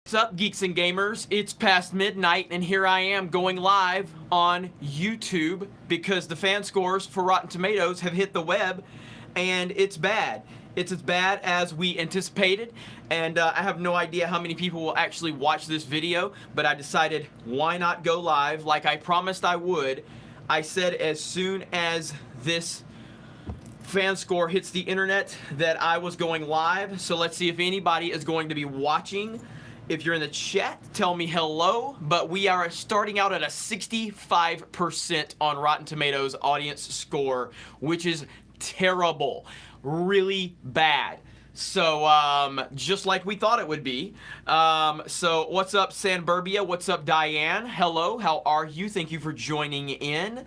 What's up, geeks and gamers? It's past midnight, and here I am going live on YouTube because the fan scores for Rotten Tomatoes have hit the web, and it's bad. It's as bad as we anticipated, and I have no idea how many people will actually watch this video, but I decided why not go live like I promised I would. I said as soon as this fan score hits the internet that I was going live, so let's see if anybody is going to be watching. If you're in the chat, tell me hello, but we are starting out at a 65% on Rotten Tomatoes audience score, which is terrible, really bad. So, just like we thought it would be. So what's up, Sanburbia? What's up, Diane? Hello, how are you? Thank you for joining in.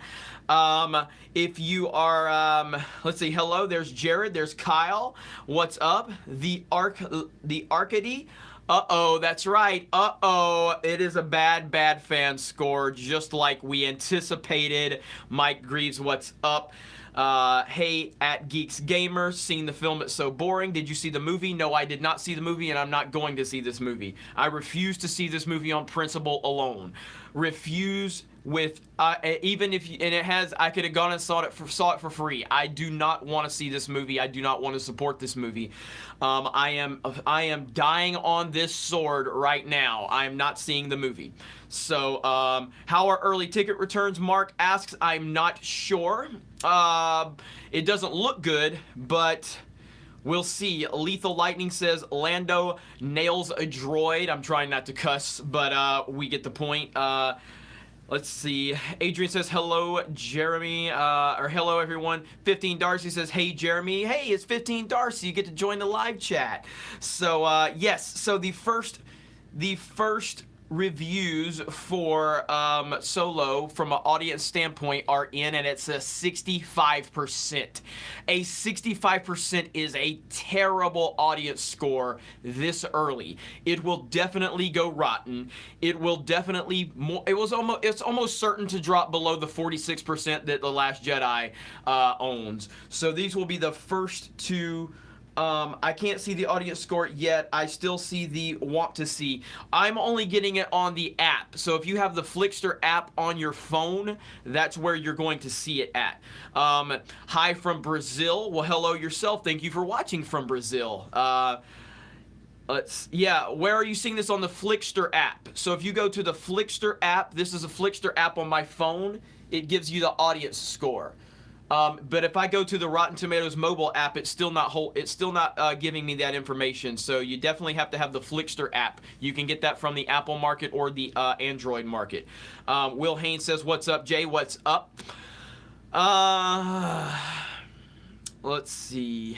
If you are, let's see, hello, there's Jared, there's Kyle. What's up? The Arcady. Uh-oh, that's right. Uh-oh, it is a bad fan score, just like we anticipated. Mike Greaves, what's up? Hey, at Geeks Gamer, seen the film, it's so boring. Did you see the movie? No, I did not see the movie, and I'm not going to see this movie. I refuse to see this movie on principle alone. Refuse with, even if, and it has, I could have gone and saw it for free. I do not want to see this movie. I do not want to support this movie. I am dying on this sword right now. I am not seeing the movie. So, how are early ticket returns? Mark asks. I'm not sure. It doesn't look good, but we'll see. Lethal Lightning says Lando nails a droid. I'm trying not to cuss, but we get the point. Let's see. Adrian says hello, Jeremy, or hello everyone. 15 Darcy says, hey Jeremy. Hey, it's 15 Darcy. You get to join the live chat. So yes. So the first reviews for Solo from an audience standpoint are in, and it's a 65%. A 65% is a terrible audience score this early. It will definitely go rotten. It will definitely it's almost certain to drop below the 46% that The Last Jedi owns. So these will be the first two. I can't see the audience score yet. I still see the want to see. I'm only getting it on the app. So if you have the Flixster app on your phone, that's where you're going to see it at. Hi from Brazil. Well, hello yourself. Thank you for watching from Brazil. Where are you seeing this? On the Flixster app. So if you go to the Flixster app, this is a Flixster app on my phone. It gives you the audience score. But if I go to the Rotten Tomatoes mobile app, it's still not giving me that information. So you definitely have to have the Flixster app. You can get that from the Apple market or the Android market. Will Haynes says, "What's up, Jay? What's up?" Let's see.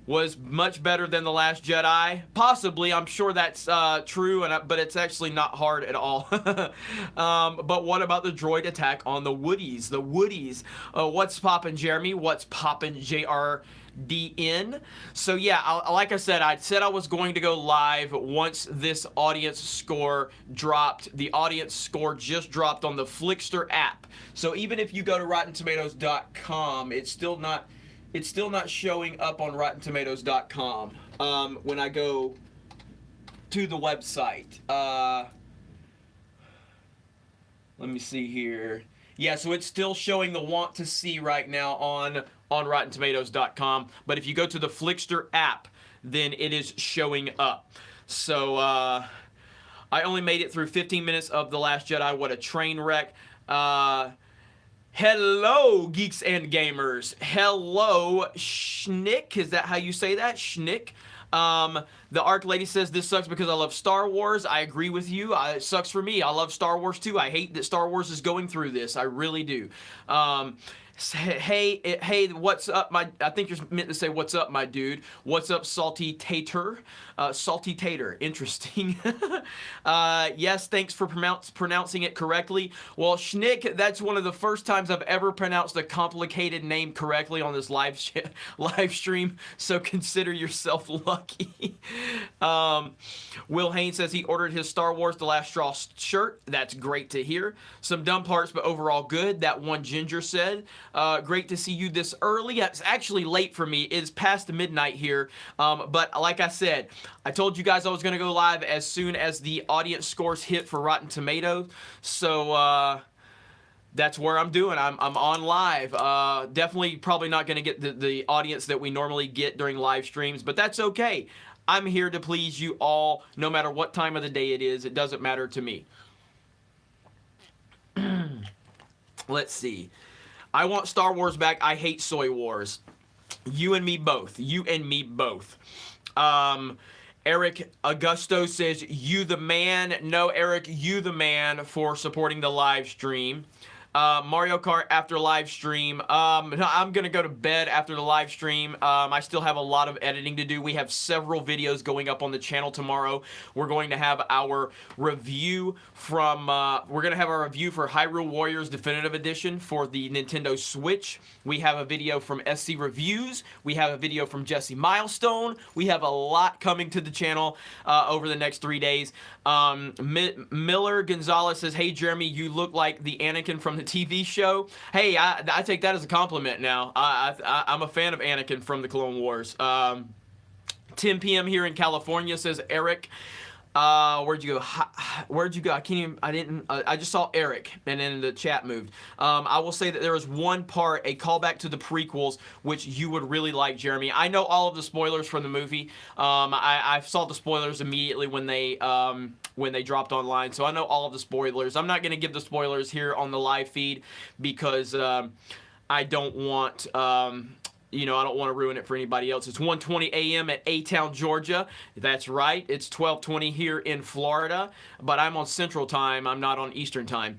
Was much better than The Last Jedi? Possibly. I'm sure that's true, but it's actually not hard at all. But what about the droid attack on the Woodies? The Woodies. What's poppin', Jeremy? What's poppin', JRDN? So yeah, like I said I was going to go live once this audience score dropped. The audience score just dropped on the Flixster app. So even if you go to RottenTomatoes.com, it's still not showing up on RottenTomatoes.com when I go to the website. Let me see here. Yeah, so it's still showing the want to see right now on RottenTomatoes.com. But if you go to the Flixster app, then it is showing up. So I only made it through 15 minutes of The Last Jedi. What a train wreck. Hello, geeks and gamers. Hello, Schnick. Is that how you say that? Schnick. The Arc Lady says, this sucks because I love Star Wars. I agree with you. It sucks for me. I love Star Wars too. I hate that Star Wars is going through this. I really do. Hey, what's up, I think you're meant to say, what's up, my dude? What's up, Salty Tater? Salty Tater, interesting. Yes, thanks for pronouncing it correctly. Well, Schnick, that's one of the first times I've ever pronounced a complicated name correctly on this live stream, so consider yourself lucky. Will Haynes says he ordered his Star Wars The Last Straw shirt. That's great to hear. Some dumb parts, but overall good. That one Ginger said. Great to see you this early. It's actually late for me. It's past midnight here. But like I said, I told you guys I was going to go live as soon as the audience scores hit for Rotten Tomatoes. So that's where I'm doing. I'm on live. Definitely probably not going to get the audience that we normally get during live streams, but that's okay. I'm here to please you all, no matter what time of the day it is. It doesn't matter to me. Let's see. I want Star Wars back. I hate Soy Wars. You and me both. You and me both. Eric Augusto says, you the man. No, Eric, you the man for supporting the live stream. Mario Kart after live stream. No, I'm going to go to bed after the live stream. I still have a lot of editing to do. We have several videos going up on the channel tomorrow. We're going to have our review from, we're going to have our review for Hyrule Warriors Definitive Edition for the Nintendo Switch. We have a video from SC Reviews. We have a video from Jesse Milestone. We have a lot coming to the channel over the next 3 days. Miller Gonzalez says, hey, Jeremy, you look like the Anakin from the TV show. Hey, I take that as a compliment now. I'm a fan of Anakin from the Clone Wars. 10 p.m. here in California, says Eric. Where'd you go? Where'd you go? I just saw Eric, and then the chat moved. I will say that there is one part, a callback to the prequels, which you would really like, Jeremy. I know all of the spoilers from the movie. I saw the spoilers immediately when they dropped online, so I know all of the spoilers. I'm not going to give the spoilers here on the live feed because I don't want... I don't want to ruin it for anybody else. It's 1:20 a.m. at A-Town, Georgia. That's right. It's 12:20 here in Florida, but I'm on Central Time. I'm not on Eastern Time.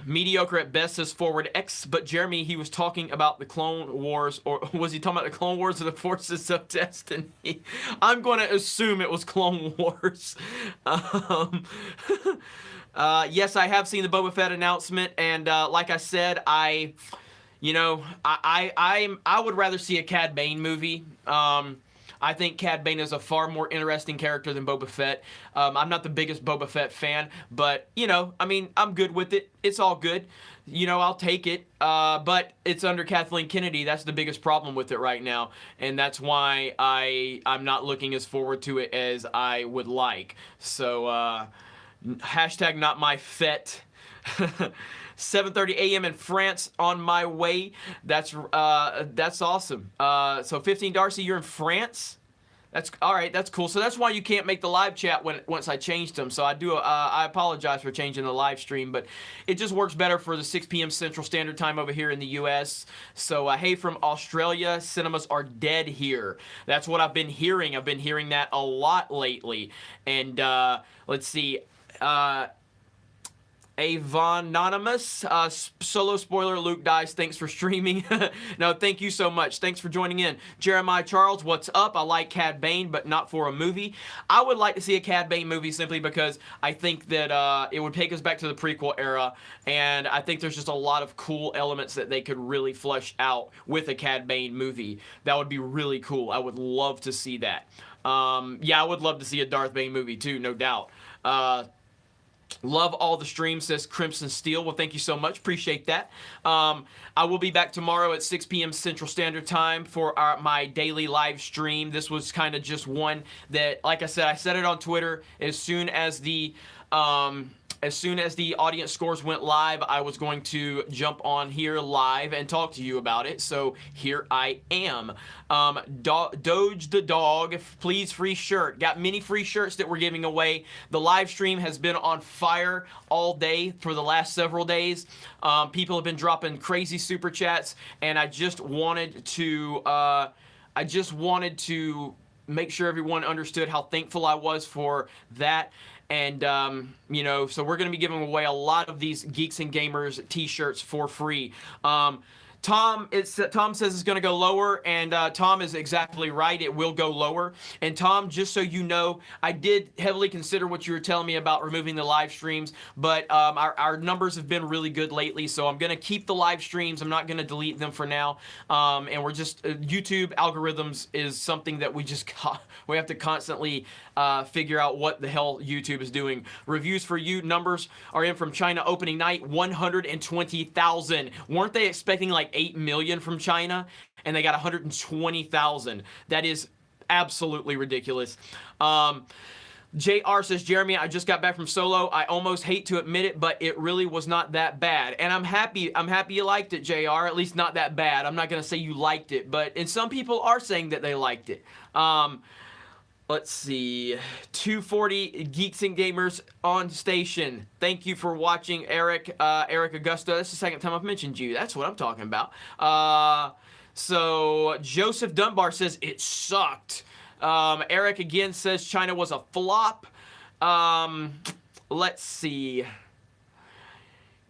Mediocre at best says Forward X, but Jeremy, he was talking about the Clone Wars, or was he talking about the Clone Wars or the Forces of Destiny? I'm going to assume it was Clone Wars. Yes, I have seen the Boba Fett announcement, and like I said, I would rather see a Cad Bane movie. I think Cad Bane is a far more interesting character than Boba Fett. I'm not the biggest Boba Fett fan, but, I'm good with it. It's all good. I'll take it. But it's under Kathleen Kennedy. That's the biggest problem with it right now. And that's why I'm not looking as forward to it as I would like. So, hashtag not my Fett. 7:30 a.m. in France on my way. That's awesome. So 15 Darcy, you're in France? That's all right. That's cool. So that's why you can't make the live chat once I changed them. So I apologize for changing the live stream, but it just works better for the 6 p.m. Central Standard Time over here in the U.S. So hey, from Australia, cinemas are dead here. That's what I've been hearing. I've been hearing that a lot lately. And let's see. Avononymous, solo spoiler, Luke dies. Thanks for streaming. No, thank you so much. Thanks for joining in. Jeremiah Charles, what's up? I like Cad Bane, but not for a movie. I would like to see a Cad Bane movie simply because I think that it would take us back to the prequel era, and I think there's just a lot of cool elements that they could really flesh out with a Cad Bane movie. That would be really cool. I would love to see that. Yeah, I would love to see a Darth Bane movie too, no doubt. Love all the streams, says Crimson Steel. Well, thank you so much. Appreciate that. I will be back tomorrow at 6 p.m. Central Standard Time for my daily live stream. This was kind of just one that, like I said it on Twitter. As soon as the audience scores went live, I was going to jump on here live and talk to you about it. So here I am. Doge the Dog, please free shirt. Got many free shirts that we're giving away. The live stream has been on fire all day for the last several days. People have been dropping crazy super chats, and I just wanted to make sure everyone understood how thankful I was for that. And, so we're going to be giving away a lot of these Geeks and Gamers t-shirts for free. Tom says it's going to go lower, and Tom is exactly right. It will go lower. And Tom, just so you know, I did heavily consider what you were telling me about removing the live streams, but our numbers have been really good lately, so I'm going to keep the live streams. I'm not going to delete them for now. And we're just YouTube algorithms is something that we have to constantly figure out what the hell YouTube is doing. Reviews for you numbers are in from China opening night, 120,000. Weren't they expecting like 8 million from China, and they got 120,000? That is absolutely ridiculous. JR says, Jeremy, I just got back from Solo. I almost hate to admit it, but it really was not that bad. And I'm happy you liked it, JR. At least not that bad. I'm not going to say you liked it, and some people are saying that they liked it. Let's see. 240 Geeks and Gamers on station. Thank you for watching, Eric. Eric Augusta. That's the second time I've mentioned you. That's what I'm talking about. So Joseph Dunbar says it sucked. Eric again says China was a flop. Let's see.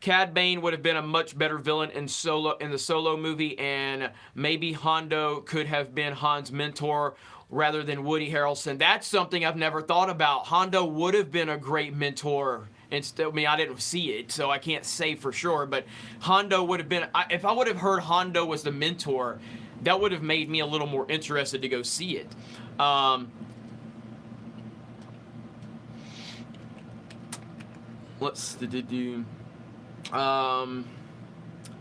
Cad Bane would have been a much better villain in the Solo movie, and maybe Hondo could have been Han's mentor rather than Woody Harrelson. That's something I've never thought about. Hondo would have been a great mentor. I mean, I didn't see it, so I can't say for sure, but Hondo would have been... if I would have heard Hondo was the mentor, that would have made me a little more interested to go see it. Let's do...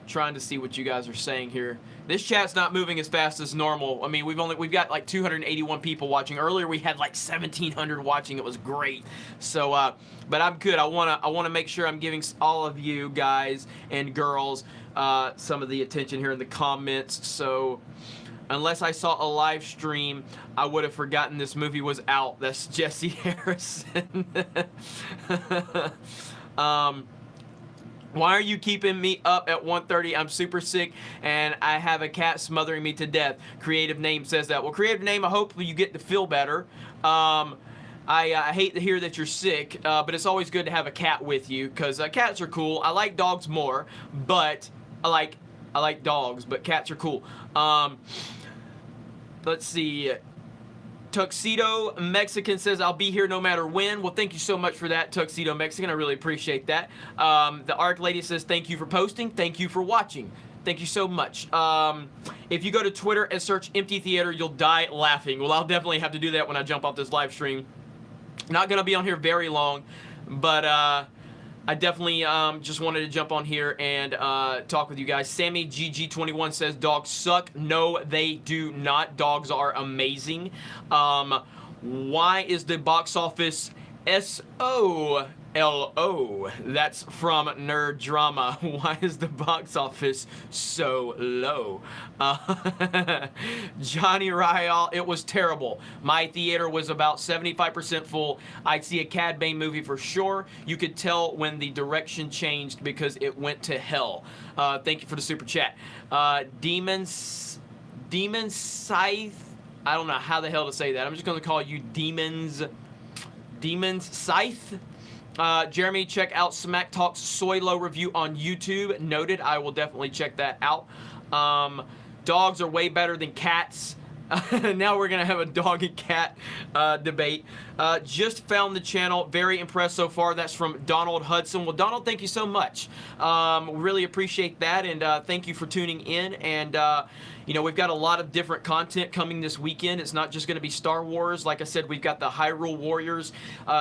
trying to see what you guys are saying here. This chat's not moving as fast as normal. I mean, we've got like 281 people watching. Earlier we had like 1,700 watching. It was great. So, but I'm good. I wanna make sure I'm giving all of you guys and girls some of the attention here in the comments. So, unless I saw a live stream, I would have forgotten this movie was out. That's Jesse Harrison. Why are you keeping me up at 1:30? I'm super sick and I have a cat smothering me to death. Creative Name says that. Well, Creative Name, I hope you get to feel better. I hate to hear that you're sick, but it's always good to have a cat with you because cats are cool. I like dogs more, but I like dogs, but cats are cool. Let's see. Tuxedo Mexican says, I'll be here no matter when. Well, thank you so much for that, Tuxedo Mexican. I really appreciate that. The Arc Lady says, thank you for posting. Thank you for watching. Thank you so much. If you go to Twitter and search Empty Theater, you'll die laughing. Well, I'll definitely have to do that when I jump off this live stream. Not going to be on here very long, but I definitely just wanted to jump on here and talk with you guys. Sammy GG21 says, dogs suck. No, they do not. Dogs are amazing. Why is the box office SOLO? That's from Nerd Drama. Why is the box office so low? Johnny Ryall, it was terrible. My theater was about 75% full. I'd see a Cad Bane movie for sure. You could tell when the direction changed because it went to hell. Thank you for the super chat. Demon Scythe. I don't know how the hell to say that. I'm just going to call you Demon's Scythe. Jeremy, check out Smack Talk's Soylo review on YouTube. Noted. I will definitely check that out. Dogs are way better than cats. Now we're going to have a dog and cat debate. Just found the channel. Very impressed so far. That's from Donald Hudson. Well, Donald, thank you so much. Really appreciate that, and thank you for tuning in. And you know, we've got a lot of different content coming this weekend. It's not just going to be Star Wars. Like I said, we've got the Hyrule Warriors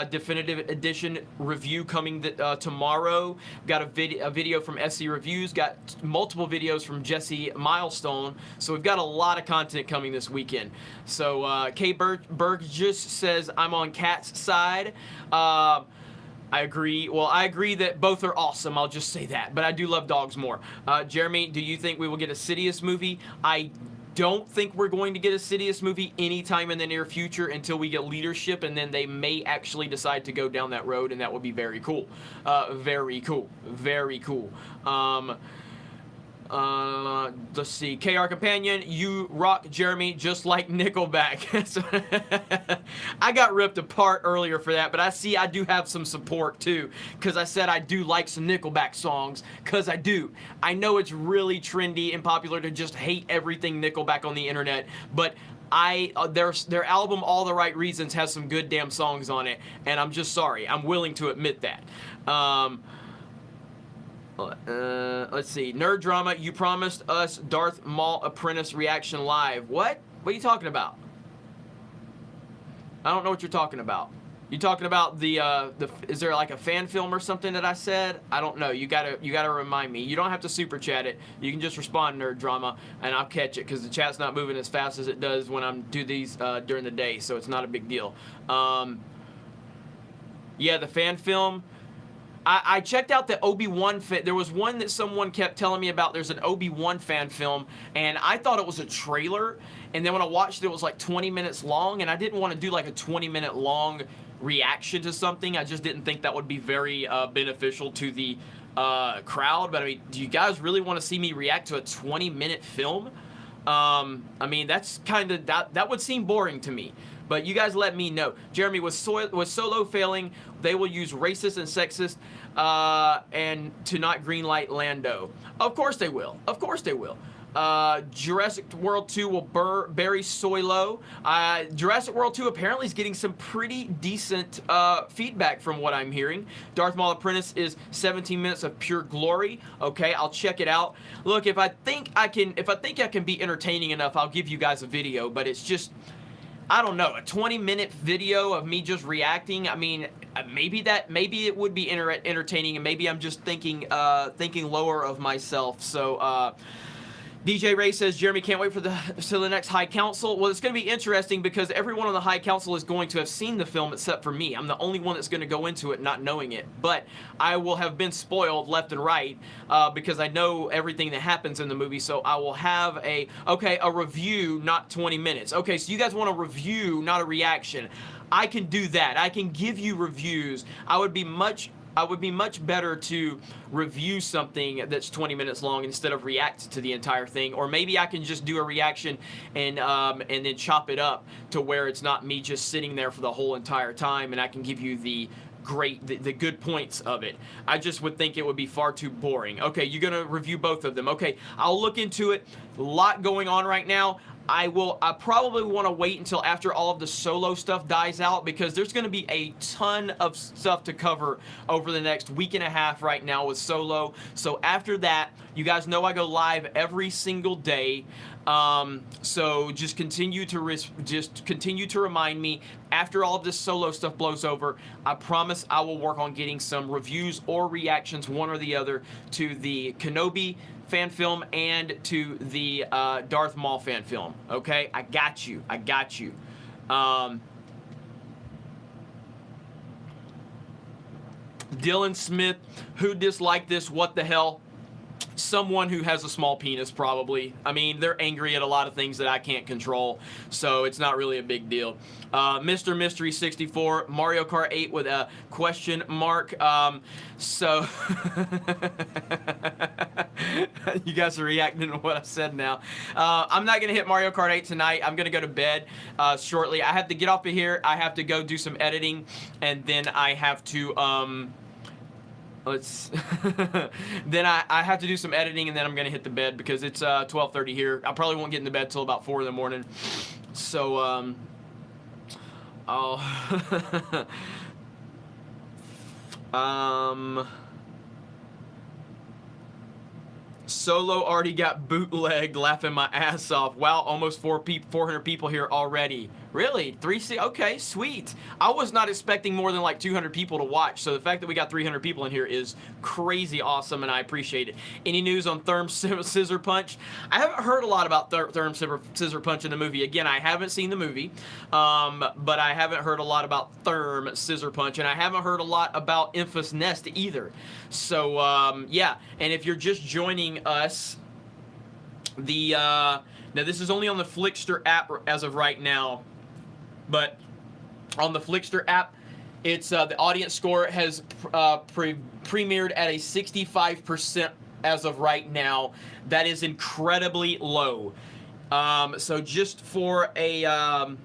Definitive Edition review coming tomorrow. We've got a video from SC Reviews. Got multiple videos from Jesse Milestone. So we've got a lot of content coming this weekend. So Kay Burgess says, I'm on Cat's side. I agree. Well, I agree that both are awesome. I'll just say that. But I do love dogs more. Jeremy, do you think we will get a Sidious movie? I don't think we're going to get a Sidious movie anytime in the near future until we get leadership, and then they may actually decide to go down that road, and that would be very cool. Very cool. Very cool. Let's see. KR Companion, you rock, Jeremy, just like Nickelback. So I got ripped apart earlier for that, but I do have some support too, because I said I do like some Nickelback songs, because I do. I know it's really trendy and popular to just hate everything Nickelback on the internet, but their album All the Right Reasons has some good damn songs on it, and I'm just sorry. I'm willing to admit that. Let's see. Nerd Drama, you promised us Darth Maul Apprentice reaction live. What? What are you talking about? I don't know what you're talking about. You talking about is there like a fan film or something that I said? I don't know. You gotta remind me. You don't have to super chat it. You can just respond, Nerd Drama, and I'll catch it, because the chat's not moving as fast as it does when I'm do these during the day, so it's not a big deal. Yeah, the fan film. I checked out the Obi-Wan there was one that someone kept telling me about. There's an Obi-Wan fan film, and I thought it was a trailer, and then when I watched it, it was like 20 minutes long, and I didn't want to do like a 20-minute long reaction to something. I just didn't think that would be very beneficial to the crowd. But I mean, do you guys really want to see me react to a 20-minute film? I mean, that's kind of, that would seem boring to me. But you guys let me know. Jeremy, was Solo failing, they will use racist and sexist and to not greenlight Lando. Of course they will. Of course they will. Jurassic World 2 will bury Solo. Jurassic World 2 apparently is getting some pretty decent feedback from what I'm hearing. Darth Maul Apprentice is 17 minutes of pure glory. Okay, I'll check it out. Look, if I think I can be entertaining enough, I'll give you guys a video, but it's just, I don't know, a 20-minute video of me just reacting. I mean, maybe it would be entertaining, and maybe I'm just thinking lower of myself. So DJ Ray says, Jeremy, can't wait for the next High Council. Well, it's going to be interesting because everyone on the High Council is going to have seen the film except for me. I'm the only one that's going to go into it not knowing it. But I will have been spoiled left and right because I know everything that happens in the movie. So I will have a review, not 20 minutes. Okay, so you guys want a review, not a reaction. I can do that. I can give you reviews. I would be much better to review something that's 20 minutes long instead of react to the entire thing. Or maybe I can just do a reaction and then chop it up to where it's not me just sitting there for the whole entire time, and I can give you the good points of it. I just would think it would be far too boring. Okay, you're gonna review both of them. Okay, I'll look into it. A lot going on right now. I probably want to wait until after all of the Solo stuff dies out, because there's going to be a ton of stuff to cover over the next week and a half right now with Solo. So after that, you guys know I go live every single day. So just continue to remind me after all of this Solo stuff blows over. I promise I will work on getting some reviews or reactions, one or the other, to the Kenobi fan film and to the Darth Maul fan film. Okay, I got you. Dylan Smith, who disliked this? What the hell? Someone who has a small penis, probably. I mean, they're angry at a lot of things that I can't control, so it's not really a big deal. Mr. Mystery 64, Mario Kart 8 with a question mark. So you guys are reacting to what I said now. I'm not gonna hit Mario Kart 8 tonight. I'm gonna go to bed shortly. I have to get off of here. I have to go do some editing, and then I have to then I have to do some editing, and then I'm gonna hit the bed because it's 12:30 here. I probably won't get into bed till about 4 in the morning. So Solo already got bootlegged, laughing my ass off. Wow, almost 400 people here already. Really? Okay, sweet. I was not expecting more than like 200 people to watch, so the fact that we got 300 people in here is crazy awesome, and I appreciate it. Any news on Therm Scissor Punch? I haven't heard a lot about Therm Scissor Punch in the movie. Again, I haven't seen the movie, but I haven't heard a lot about Therm Scissor Punch, and I haven't heard a lot about Enfys Nest either. So, yeah, and if you're just joining us, now this is only on the Flickster app as of right now, but on the Flickster app, it's the audience score has premiered at a 65% as of right now. That is incredibly low. So just for a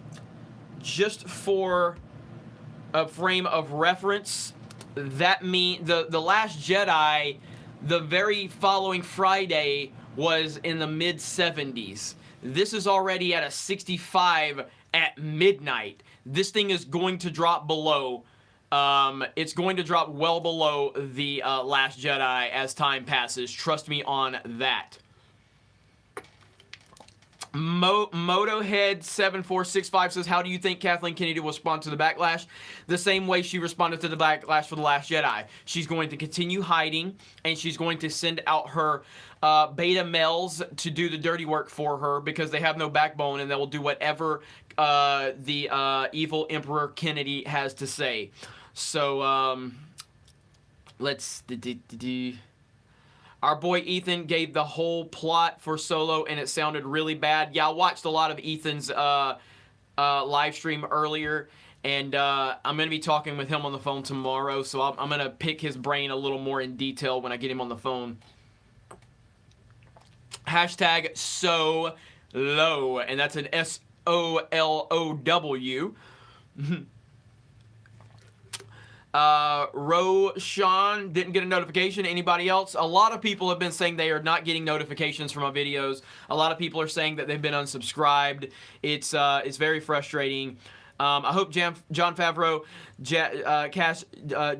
frame of reference, that means the Last Jedi, the very following Friday, was in the mid 70s. This is already at a 65 at midnight. This thing is going to drop below. It's going to drop well below the Last Jedi as time passes. Trust me on that. Motohead7465 says, how do you think Kathleen Kennedy will respond to the backlash? The same way she responded to the backlash for The Last Jedi. She's going to continue hiding, and she's going to send out her beta males to do the dirty work for her, because they have no backbone, and they will do whatever the evil Emperor Kennedy has to say. So, let's... Our boy Ethan gave the whole plot for Solo, and it sounded really bad. Yeah, I watched a lot of Ethan's live stream earlier, and I'm going to be talking with him on the phone tomorrow, so I'm going to pick his brain a little more in detail when I get him on the phone. Hashtag so low, and that's an SOLOW. Roshan didn't get a notification. Anybody else? A lot of people have been saying they are not getting notifications from my videos. A lot of people are saying that they've been unsubscribed. It's very frustrating. I hope John Favreau cast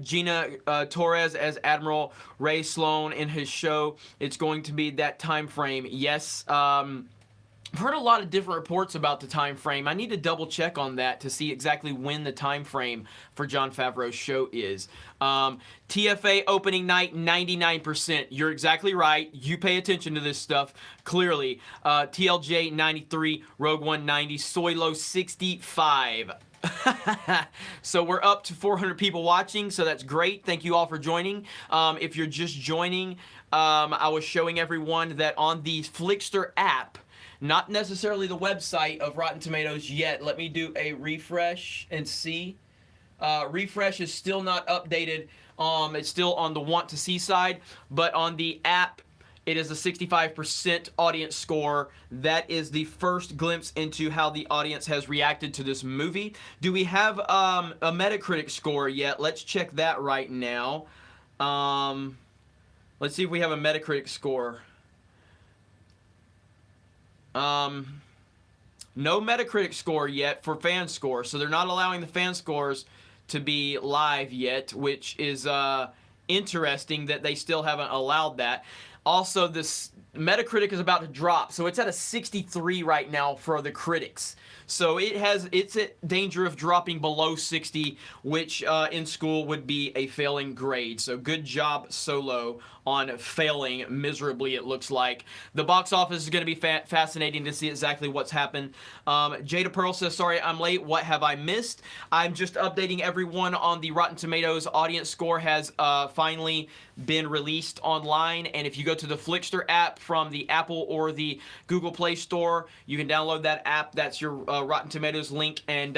Gina Torres as Admiral Ray Sloan in his show. It's going to be that time frame. Yes. I've heard a lot of different reports about the time frame. I need to double check on that to see exactly when the time frame for Jon Favreau's show is. TFA opening night, 99%. You're exactly right. You pay attention to this stuff, clearly. TLJ 93, Rogue One 90, Soylo 65. So we're up to 400 people watching, so that's great. Thank you all for joining. If you're just joining, I was showing everyone that on the Flixster app, not necessarily the website of Rotten Tomatoes yet. Let me do a refresh and see. Refresh is still not updated. It's still on the want to see side, but on the app, it is a 65% audience score. That is the first glimpse into how the audience has reacted to this movie. Do we have a Metacritic score yet? Let's check that right now. Let's see if we have a Metacritic score. No Metacritic score yet for fan score, so they're not allowing the fan scores to be live yet, which is interesting that they still haven't allowed that. Also, this Metacritic is about to drop, so it's at a 63 right now for the critics. So it's at danger of dropping below 60, which in school would be a failing grade. So good job, Solo, on failing miserably, it looks like. The box office is going to be fascinating to see exactly what's happened. Jada Pearl says, sorry I'm late, what have I missed? I'm just updating everyone on the Rotten Tomatoes audience score has finally been released online, and if you go to the Flixster app from the Apple or the Google Play Store, you can download that app. That's your Rotten Tomatoes link, and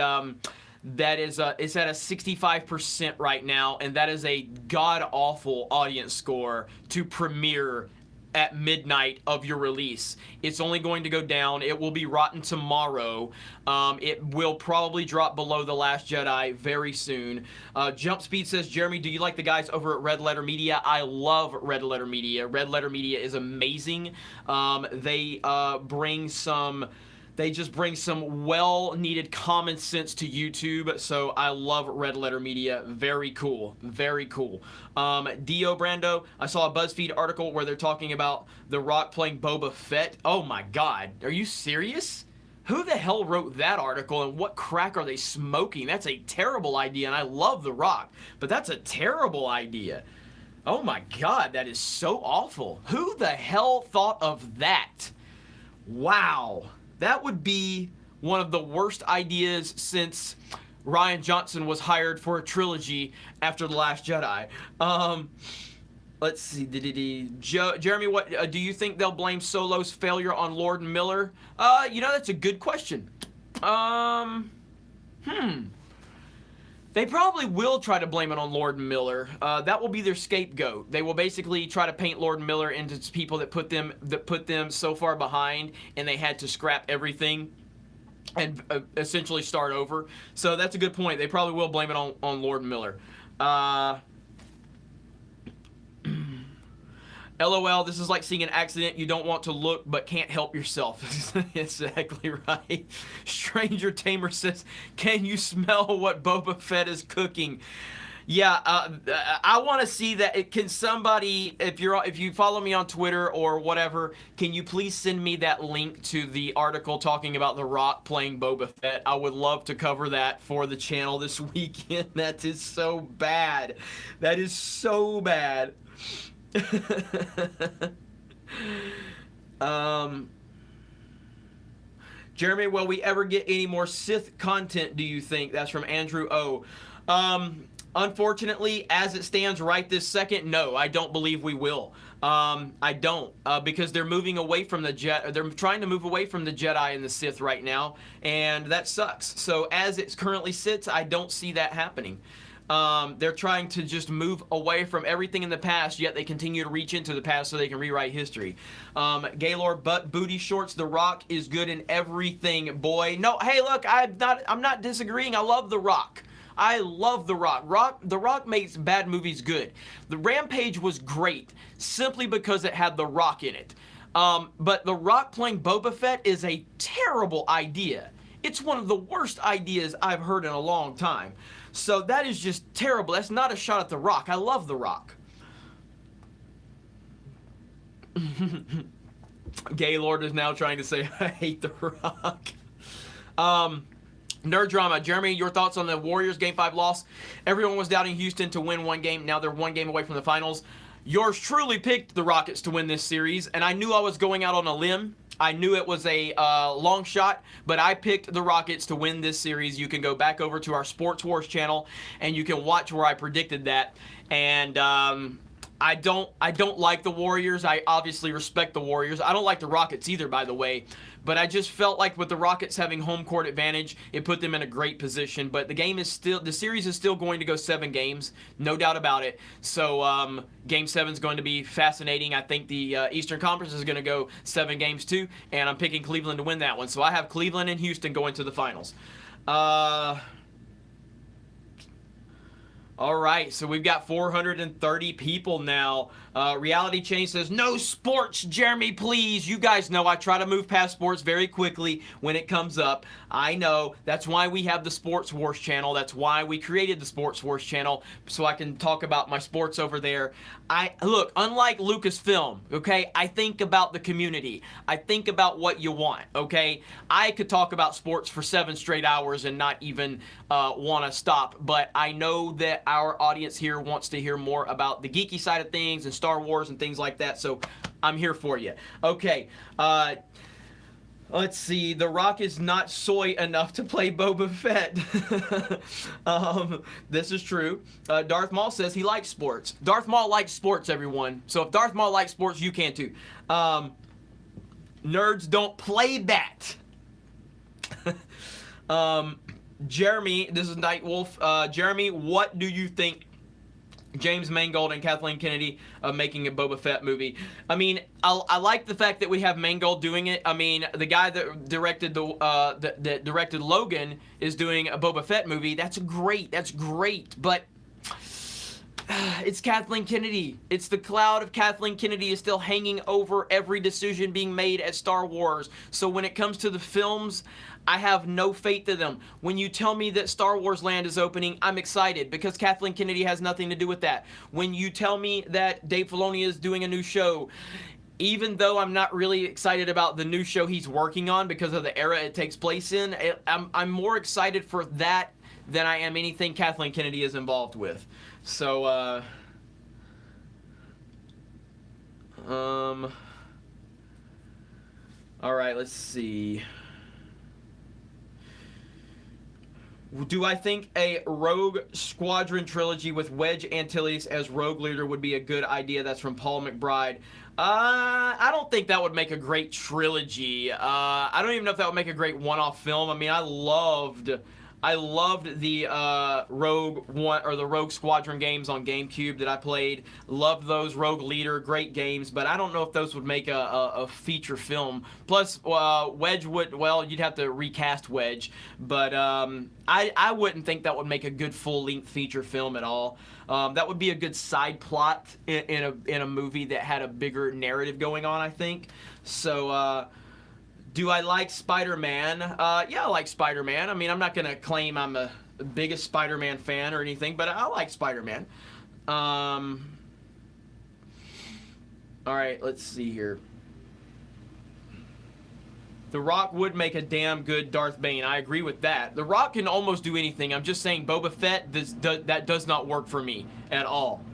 that is it's at a 65% right now, and that is a god-awful audience score to premiere at midnight of your release. It's only going to go down. It will be rotten tomorrow. It will probably drop below The Last Jedi very soon. Jump Speed says, Jeremy, do you like the guys over at Red Letter Media? I love Red Letter Media. Red Letter Media is amazing. They just bring some well-needed common sense to YouTube, so I love Red Letter Media. Very cool. Very cool. Dio Brando, I saw a BuzzFeed article where they're talking about The Rock playing Boba Fett. Oh my god. Are you serious? Who the hell wrote that article, and what crack are they smoking? That's a terrible idea, and I love The Rock, but that's a terrible idea. Oh my god, that is so awful. Who the hell thought of that? Wow. That would be one of the worst ideas since Rian Johnson was hired for a trilogy after The Last Jedi. Let's see. Jeremy, what do you think they'll blame Solo's failure on Lord Miller? You know, that's a good question. They probably will try to blame it on Lord and Miller. That will be their scapegoat. They will basically try to paint Lord and Miller into people that put them so far behind, and they had to scrap everything and essentially start over. So that's a good point. They probably will blame it on Lord and Miller. LOL, this is like seeing an accident you don't want to look but can't help yourself. Exactly right. Stranger Tamer says, can you smell what Boba Fett is cooking? Yeah, I want to see that. Can somebody, if you follow me on Twitter or whatever, can you please send me that link to the article talking about The Rock playing Boba Fett? I would love to cover that for the channel this weekend. That is so bad. That is so bad. Jeremy, will we ever get any more Sith content, do you think? That's from Andrew O. Unfortunately, as it stands right this second, no, I don't believe we will. I don't, because they're moving away from the they're trying to move away from the Jedi and the Sith right now, and that sucks. So as it currently sits, I don't see that happening. They're trying to just move away from everything in the past, yet they continue to reach into the past so they can rewrite history. Gaylord butt booty shorts. The Rock is good in everything, boy. No, hey, look, I'm not disagreeing. I love The Rock. I love The Rock. The Rock makes bad movies good. The Rampage was great simply because it had The Rock in it. But The Rock playing Boba Fett is a terrible idea. It's one of the worst ideas I've heard in a long time. So that is just terrible. That's not a shot at The Rock. I love The Rock. Gaylord is now trying to say, I hate The Rock. Nerd Drama. Jeremy, your thoughts on the Warriors Game 5 loss? Everyone was doubting Houston to win one game. Now they're one game away from the finals. Yours truly picked the Rockets to win this series, and I knew I was going out on a limb. I knew it was a long shot, but I picked the Rockets to win this series. You can go back over to our Sports Wars channel, and you can watch where I predicted that. And I don't like the Warriors. I obviously respect the Warriors. I don't like the Rockets either, by the way. But I just felt like with the Rockets having home court advantage, it put them in a great position. But the series is still going to go 7 games, no doubt about it. So Game 7 is going to be fascinating. I think the Eastern Conference is going to go 7 games too, and I'm picking Cleveland to win that one. So I have Cleveland and Houston going to the finals. All right, so we've got 430 people now. Reality Change says, no sports, Jeremy, please. You guys know I try to move past sports very quickly when it comes up. I know. That's why we have the Sports Wars channel. That's why we created the Sports Wars channel, so I can talk about my sports over there. Look, unlike Lucasfilm, okay, I think about the community. I think about what you want, okay? I could talk about sports for 7 straight hours and not even want to stop, but I know that our audience here wants to hear more about the geeky side of things and Star Wars and things like that, so I'm here for you. Okay, let's see. The Rock is not soy enough to play Boba Fett. This is true. Darth Maul says he likes sports. Darth Maul likes sports, everyone. So if Darth Maul likes sports, you can too. Nerds don't play that. Jeremy, this is Nightwolf. Jeremy, what do you think James Mangold and Kathleen Kennedy making a Boba Fett movie? I mean, I like the fact that we have Mangold doing it. I mean, the guy that directed that directed Logan is doing a Boba Fett movie. That's great. That's great. But it's Kathleen Kennedy. It's the cloud of Kathleen Kennedy is still hanging over every decision being made at Star Wars. So when it comes to the films, I have no faith in them. When you tell me that Star Wars Land is opening, I'm excited because Kathleen Kennedy has nothing to do with that. When you tell me that Dave Filoni is doing a new show, even though I'm not really excited about the new show he's working on because of the era it takes place in, I'm more excited for that than I am anything Kathleen Kennedy is involved with. So, all right, let's see. Do I think a Rogue Squadron trilogy with Wedge Antilles as Rogue leader would be a good idea? That's from Paul McBride. I don't think that would make a great trilogy. I don't even know if that would make a great one-off film. I mean, I loved I loved the Rogue One or the Rogue Squadron games on GameCube that I played. Loved those. Rogue Leader, great games, but I don't know if those would make a feature film. Plus, Wedge would, well, you'd have to recast Wedge, but I wouldn't think that would make a good full-length feature film at all. That would be a good side plot in a movie that had a bigger narrative going on, I think. So, do I like Spider-Man? Yeah, I like Spider-Man. I mean, I'm not going to claim I'm the biggest Spider-Man fan or anything, but I like Spider-Man. All right, let's see here. The Rock would make a damn good Darth Bane. I agree with that. The Rock can almost do anything. I'm just saying Boba Fett, that does not work for me at all.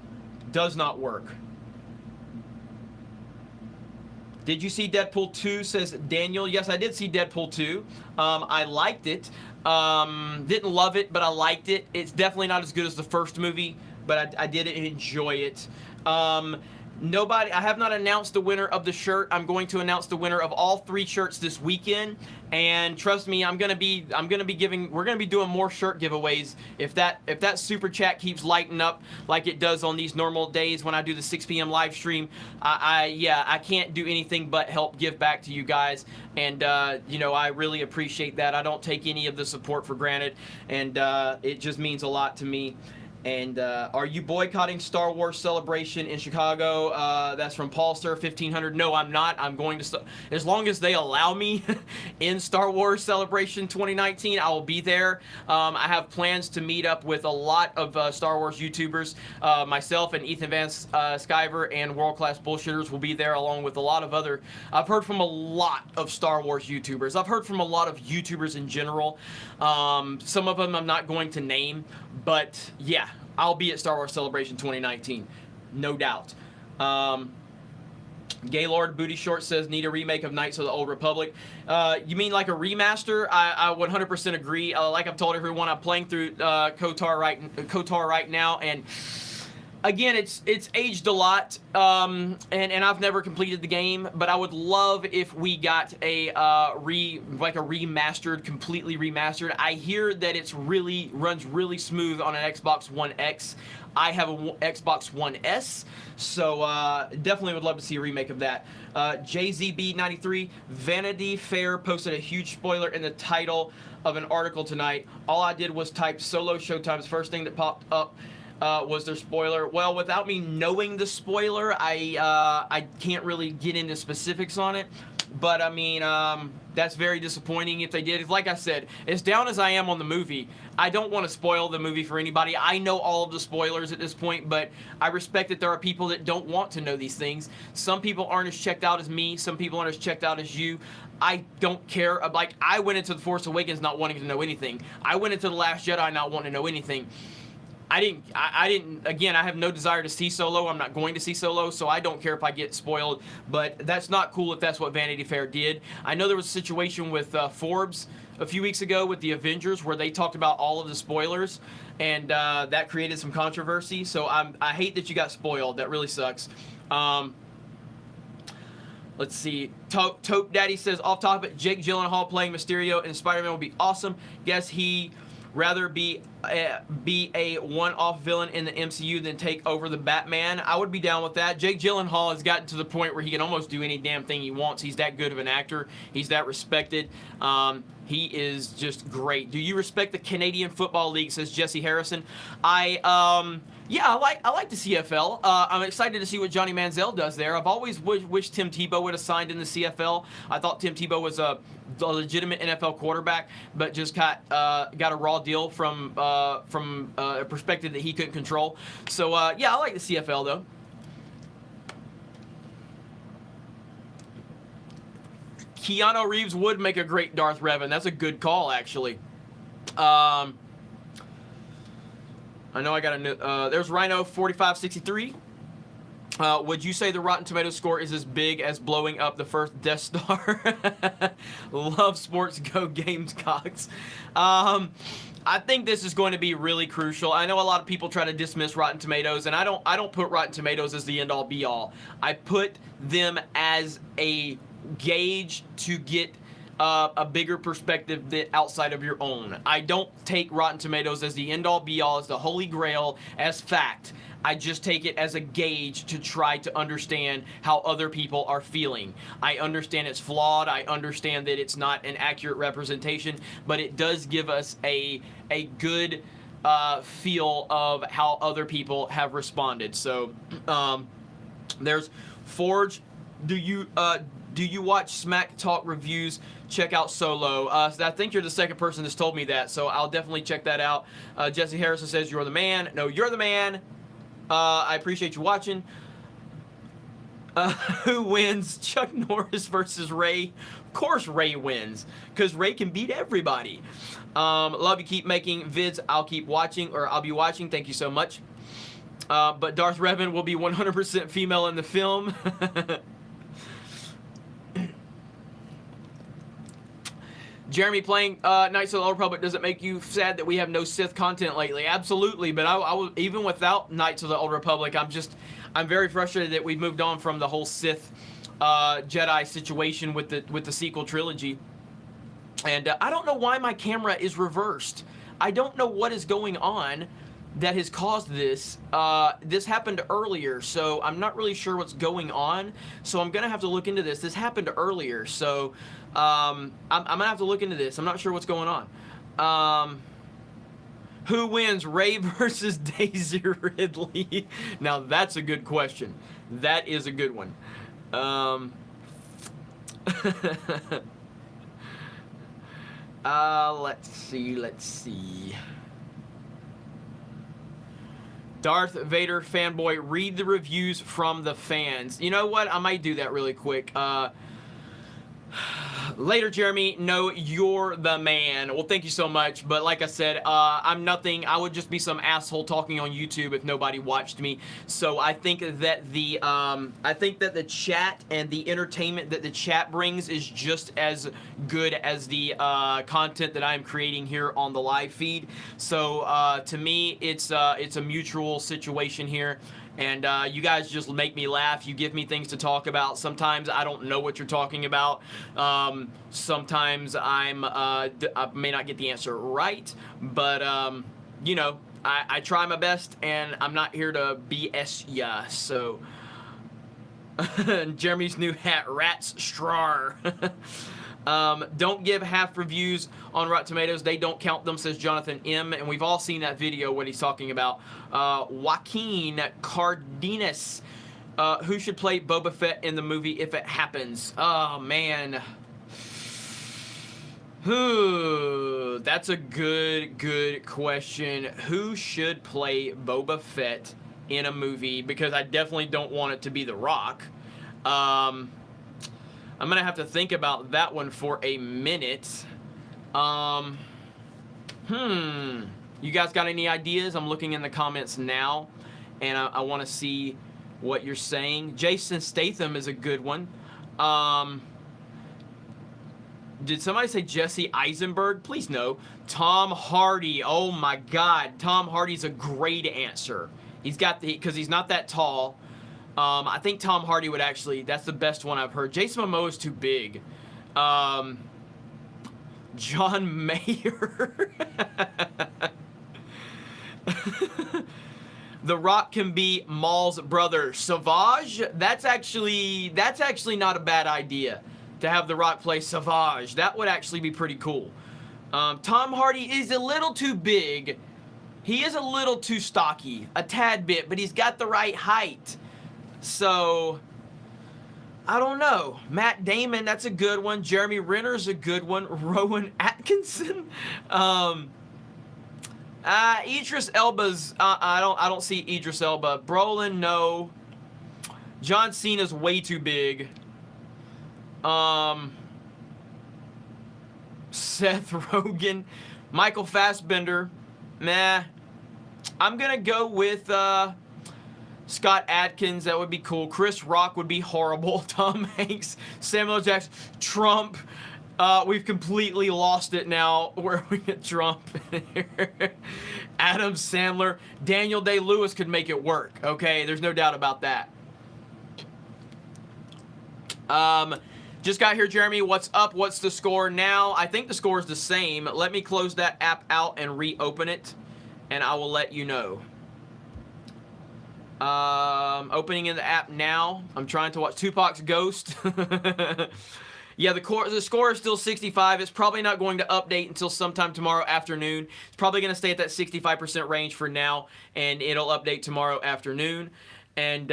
Does not work. Did you see Deadpool 2, says Daniel? Yes, I did see Deadpool 2. I liked it. Didn't love it, but I liked it. It's definitely not as good as the first movie, but I did enjoy it. I have not announced the winner of the shirt. I'm going to announce the winner of all 3 shirts this weekend, and trust me, we're gonna be doing more shirt giveaways if that super chat keeps lighting up like it does on these normal days when I do the 6 p.m. live stream. I can't do anything but help give back to you guys, and I really appreciate that. I don't take any of the support for granted, and it just means a lot to me. And are you boycotting Star Wars Celebration in Chicago? That's from Paulster 1500. No, I'm not. I'm going to, as long as they allow me in Star Wars Celebration 2019, I will be there. I have plans to meet up with a lot of Star Wars YouTubers. Myself and Ethan Van Sciver and World Class Bullshitters will be there, along with a lot of other. I've heard from a lot of Star Wars YouTubers. I've heard from a lot of YouTubers in general. Some of them I'm not going to name, but yeah. I'll be at Star Wars Celebration 2019, no doubt. Gaylord Booty Short says, need a remake of Knights of the Old Republic. You mean like a remaster? I 100% agree. Like I've told everyone, I'm playing through KOTOR right now, and again, it's aged a lot, and I've never completed the game, but I would love if we got a remastered, completely remastered. I hear that it's runs really smooth on an Xbox One X. I have a Xbox One S, so definitely would love to see a remake of that. JZB93, Vanity Fair posted a huge spoiler in the title of an article tonight. All I did was type Solo Showtime's first thing that popped up. Was there spoiler? Well, without me knowing the spoiler, I can't really get into specifics on it. But I mean, that's very disappointing if they did. Like I said, as down as I am on the movie, I don't want to spoil the movie for anybody. I know all of the spoilers at this point, but I respect that there are people that don't want to know these things. Some people aren't as checked out as me. Some people aren't as checked out as you. I don't care. Like, I went into The Force Awakens not wanting to know anything. I went into The Last Jedi not wanting to know anything. I didn't, again, I have no desire to see Solo. I'm not going to see Solo, so I don't care if I get spoiled, but that's not cool if that's what Vanity Fair did. I know there was a situation with Forbes a few weeks ago with the Avengers where they talked about all of the spoilers, and that created some controversy, so I hate that you got spoiled. That really sucks. Let's see. Tope Daddy says, off topic, Jake Gyllenhaal playing Mysterio in Spider-Man would be awesome. Guess he rather be a one-off villain in the MCU than take over the Batman. I would be down with that. Jake Gyllenhaal has gotten to the point where he can almost do any damn thing he wants. He's that good of an actor. He's that respected. He is just great. Do you respect the Canadian Football League, says Jesse Harrison. Yeah, I like the CFL. I'm excited to see what Johnny Manziel does there. I've always wished Tim Tebow would have signed in the CFL. I thought Tim Tebow was a legitimate NFL quarterback, but just got a raw deal from a perspective that he couldn't control. So yeah, I like the CFL though. Keanu Reeves would make a great Darth Revan. That's a good call, actually. I know I got a new, there's Rhino 4563. Would you say the Rotten Tomatoes score is as big as blowing up the first Death Star? Love sports, go Gamecocks. I think this is going to be really crucial. I know a lot of people try to dismiss Rotten Tomatoes, and I don't put Rotten Tomatoes as the end-all be-all. I put them as a gauge to get a bigger perspective that outside of your own. I don't take Rotten Tomatoes as the end all be all, as the holy grail, as fact. I just take it as a gauge to try to understand how other people are feeling. I understand it's flawed. I understand that it's not an accurate representation, but it does give us a good feel of how other people have responded. So there's Forge. Do you watch Smack Talk reviews? Check out Solo. I think you're the second person that's told me that, so I'll definitely check that out. Jesse Harrison says, you're the man. No, you're the man. I appreciate you watching. Who wins? Chuck Norris versus Ray. Of course Ray wins, because Ray can beat everybody. Love you. Keep making vids. I'll keep watching, or I'll be watching. Thank you so much. But Darth Revan will be 100% female in the film. Jeremy, playing Knights of the Old Republic, does it make you sad that we have no Sith content lately? Absolutely, but I even without Knights of the Old Republic, I'm very frustrated that we've moved on from the whole Sith Jedi situation with the sequel trilogy. And I don't know why my camera is reversed. I don't know what is going on that has caused this. This happened earlier, so I'm not really sure what's going on. So I'm gonna have to look into this. This happened earlier, so I'm gonna have to look into this. I'm not sure what's going on. Who wins, Rey versus Daisy Ridley? Now that's a good question. That is a good one. Let's see. Darth Vader fanboy, read the reviews from the fans. You know what? I might do that really quick. Later, Jeremy. No, you're the man. Well, thank you so much. But like I said, I'm nothing. I would just be some asshole talking on YouTube if nobody watched me. So I think that the chat and the entertainment that the chat brings is just as good as the content that I'm creating here on the live feed. So to me, it's a mutual situation here. And you guys just make me laugh. You give me things to talk about. Sometimes I don't know what you're talking about. Sometimes I may not get the answer right. But, you know, I try my best, and I'm not here to BS ya. So, Jeremy's new hat, Rats Strar. Don't give half reviews on Rotten Tomatoes. They don't count them, says Jonathan M. And we've all seen that video, what he's talking about. Joaquin Cardenas. Who should play Boba Fett in the movie if it happens? Oh, man. That's a good question. Who should play Boba Fett in a movie? Because I definitely don't want it to be The Rock. I'm going to have to think about that one for a minute. You guys got any ideas? I'm looking in the comments now, and I want to see what you're saying. Jason Statham is a good one. Did somebody say Jesse Eisenberg? Please no. Tom Hardy. Oh my God. Tom Hardy's a great answer. He's got because he's not that tall. I think Tom Hardy would actually, that's the best one I've heard. Jason Momoa is too big. John Mayer. The Rock can be Maul's brother. Savage? That's actually not a bad idea to have The Rock play Savage. That would actually be pretty cool. Tom Hardy is a little too big. He is a little too stocky, a tad bit, but he's got the right height. So, I don't know. Matt Damon, that's a good one. Jeremy Renner's a good one. Rowan Atkinson. Idris Elba's, I don't see Idris Elba. Brolin, no. John Cena's way too big. Seth Rogen. Michael Fassbender. Meh. I'm gonna go with, Scott Adkins, that would be cool. Chris Rock would be horrible. Tom Hanks, Samuel Jackson, Trump. We've completely lost it now where we get Trump in here. Adam Sandler. Daniel Day-Lewis could make it work. Okay, there's no doubt about that. Just got here, Jeremy. What's up? What's the score now? I think the score is the same. Let me close that app out and reopen it, and I will let you know. Opening in the app now. I'm trying to watch Tupac's Ghost. Yeah, the score is still 65. It's probably not going to update until sometime tomorrow afternoon. It's probably going to stay at that 65% range for now, and it'll update tomorrow afternoon. And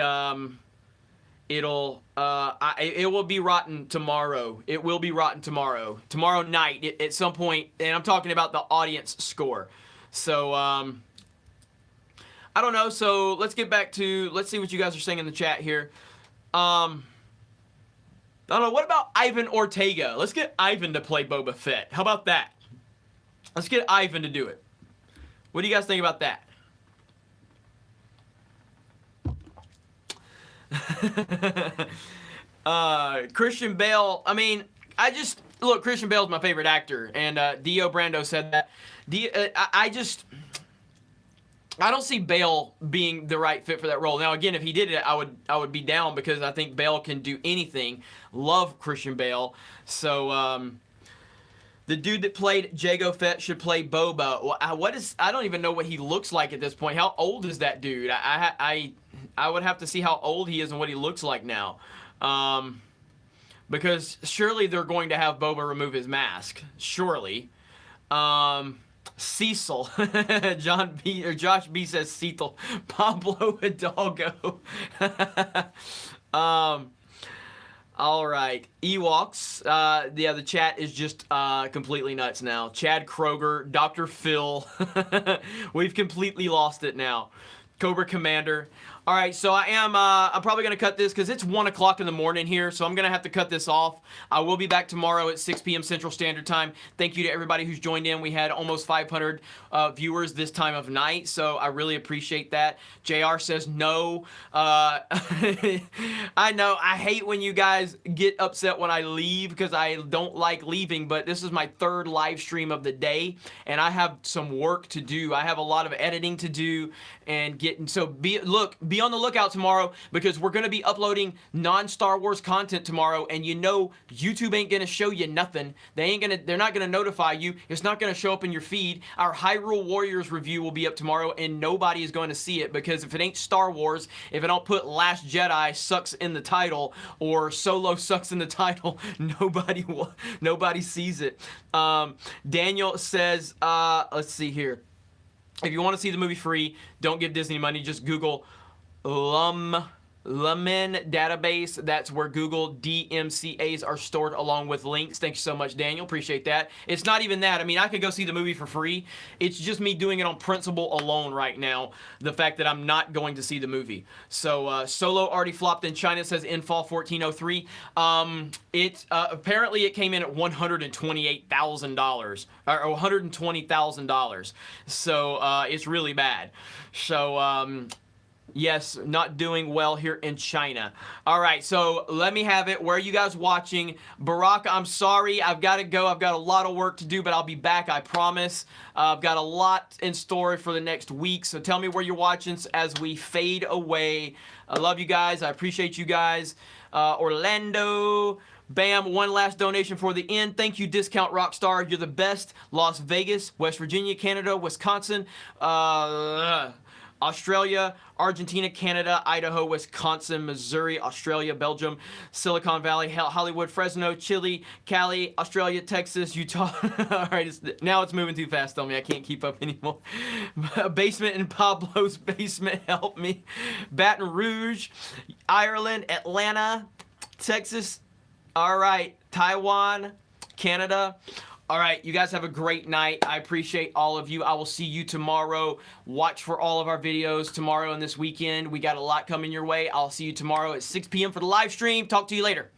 it will be rotten tomorrow. It will be rotten tomorrow. Tomorrow night at some point, and I'm talking about the audience score. So I don't know. So let's get back to, let's see what you guys are saying in the chat here. I don't know, what about Ivan Ortega? Let's get Ivan to play Boba Fett. How about that? Let's get Ivan to do it. What do you guys think about that? Christian Bale, I mean, look, Christian Bale's my favorite actor, and Dio Brando said that. I don't see Bale being the right fit for that role. Now, again, if he did it, I would be down, because I think Bale can do anything. Love Christian Bale. So, the dude that played Jango Fett should play Boba. I don't even know what he looks like at this point. How old is that dude? I would have to see how old he is and what he looks like now. Because surely they're going to have Boba remove his mask. Surely. Cecil. Josh B says Cecil. Pablo Hidalgo. All right. Ewoks. Yeah, the chat is just completely nuts now. Chad Kroger, Dr. Phil. We've completely lost it now. Cobra Commander. All right, so I'm probably going to cut this because it's 1 o'clock in the morning here, so I'm going to have to cut this off. I will be back tomorrow at 6 p.m. Central Standard Time. Thank you to everybody who's joined in. We had almost 500 viewers this time of night, so I really appreciate that. JR says no. I know, I hate when you guys get upset when I leave because I don't like leaving, but this is my third live stream of the day, and I have some work to do. I have a lot of editing to do and getting, so be on the lookout tomorrow, because we're going to be uploading non-Star Wars content tomorrow, and you know YouTube ain't going to show you nothing. They're not going to notify you. It's not going to show up in your feed. Our Hyrule Warriors review will be up tomorrow, and nobody is going to see it, because if it ain't Star Wars, if I don't put Last Jedi sucks in the title or Solo sucks in the title, nobody sees it. Daniel says, let's see here. If you want to see the movie free, don't give Disney money. Just Google Lumen database. That's where Google DMCAs are stored along with links. Thanks so much, Daniel. Appreciate that. It's not even that. I mean, I could go see the movie for free. It's just me doing it on principle alone right now. The fact that I'm not going to see the movie. So Solo already flopped in China, says Infall 1403. Apparently it came in at $128,000 or $120,000. So it's really bad. So yes, not doing well here in China. All right, so let me have it. Where are you guys watching? Barack, I'm sorry. I've got to go. I've got a lot of work to do, but I'll be back, I promise. I've got a lot in store for the next week, so tell me where you're watching as we fade away. I love you guys. I appreciate you guys. Orlando. Bam, one last donation for the end. Thank you, Discount Rockstar. You're the best. Las Vegas, West Virginia, Canada, Wisconsin, Australia, Argentina, Canada, Idaho, Wisconsin, Missouri, Australia, Belgium, Silicon Valley, Hollywood, Fresno, Chile, Cali, Australia, Texas, Utah. All right, now it's moving too fast on me. I can't keep up anymore. Basement in Pablo's basement, help me. Baton Rouge, Ireland, Atlanta, Texas. All right, Taiwan, Canada. All right, you guys have a great night. I appreciate all of you. I will see you tomorrow. Watch for all of our videos tomorrow and this weekend. We got a lot coming your way. I'll see you tomorrow at 6 p.m. for the live stream. Talk to you later.